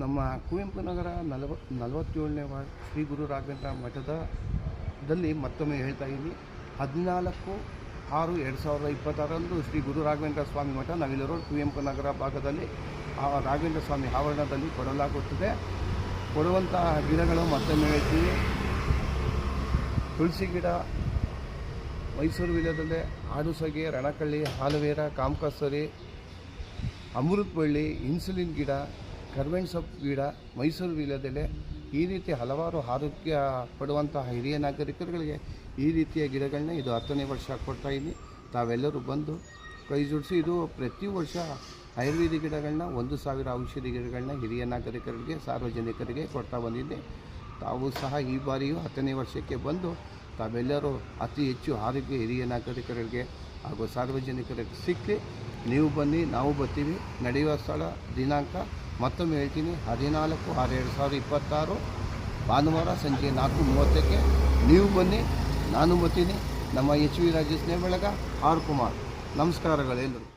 ನಮ್ಮ ಕುವೆಂಪು ನಗರ 47ನೇ ವಾರ್ಡ್ ಶ್ರೀ ಗುರು ರಾಘವೇಂದ್ರ ಮಠದಲ್ಲಿ ಮತ್ತೊಮ್ಮೆ ಹೇಳ್ತಾ ಇದ್ದೀನಿ. 14/6/2026 ಶ್ರೀ ಗುರು ರಾಘವೇಂದ್ರ ಸ್ವಾಮಿ ಮಠ ನವಿಲು ರೋಡ್ ಕುವೆಂಪು ನಗರ ಭಾಗದಲ್ಲಿ ಆ ರಾಘವೇಂದ್ರ ಸ್ವಾಮಿ ಆವರಣದಲ್ಲಿ ಕೊಡಲಾಗುತ್ತದೆ. ಕೊಡುವಂತಹ ಗಿಡಗಳು ಮತ್ತೊಮ್ಮೆ ಹೇಳ್ತೀವಿ. ತುಳಸಿ ಗಿಡ, ಮೈಸೂರು ವಿಲ್ಯದಲ್ಲೇ ಆಡುಸಗೆ, ರಣಕಳ್ಳಿ, ಆಲುವೇರ, ಕಾಮಕಸ್ತೂರಿ, ಅಮೃತ ಬಳ್ಳಿ, ಇನ್ಸುಲಿನ್ ಗಿಡ, ಕರ್ಬೇವಿನ ಸೊಪ್ಪು ಗಿಡ, ಮೈಸೂರು ವೀಳ್ಯದೆಲೆ, ಈ ರೀತಿ ಹಲವಾರು ಆರೋಗ್ಯ ಪಡುವಂತಹ ಹಿರಿಯ ನಾಗರಿಕರುಗಳಿಗೆ ಈ ರೀತಿಯ ಗಿಡಗಳನ್ನ ಇದು 10ನೇ ವರ್ಷ ಕೊಡ್ತಾಯಿದ್ದೀನಿ. ತಾವೆಲ್ಲರೂ ಬಂದು ಕೈ ಜೋಡಿಸಿ. ಇದು ಪ್ರತಿ ವರ್ಷ ಆಯುರ್ವೇದಿಕ್ ಗಿಡಗಳನ್ನ 1,000 ಔಷಧಿ ಗಿಡಗಳನ್ನ ಹಿರಿಯ ನಾಗರಿಕರಿಗೆ, ಸಾರ್ವಜನಿಕರಿಗೆ ಕೊಡ್ತಾ ಬಂದಿದ್ದೆ. ತಾವು ಸಹ ಈ ಬಾರಿಯೂ 10ನೇ ವರ್ಷಕ್ಕೆ ಬಂದು ತಾವೆಲ್ಲರೂ ಅತಿ ಹೆಚ್ಚು ಆರೋಗ್ಯ ಹಿರಿಯ ನಾಗರಿಕರಿಗೆ ಹಾಗೂ ಸಾರ್ವಜನಿಕರಿಗೆ ಸಿಕ್ಕಿ ನೀವು ಬನ್ನಿ, ನಾವು ಬರ್ತೀವಿ. ನಡೆಯುವ ಸ್ಥಳ ದಿನಾಂಕ ಮತ್ತೊಮ್ಮೆ ಹೇಳ್ತೀನಿ, 14/6/2026 ಭಾನುವಾರ ಸಂಜೆ 4:30ಕ್ಕೆ ನೀವು ಬನ್ನಿ, ನಾನು ಬರ್ತೀನಿ. ನಮ್ಮ ಎಚ್ ವಿ ರಾಜೇಶ್ ನೇಬಳಗ, ಆರ್ ಕುಮಾರ್. ನಮಸ್ಕಾರಗಳೆಲ್ಲರೂ.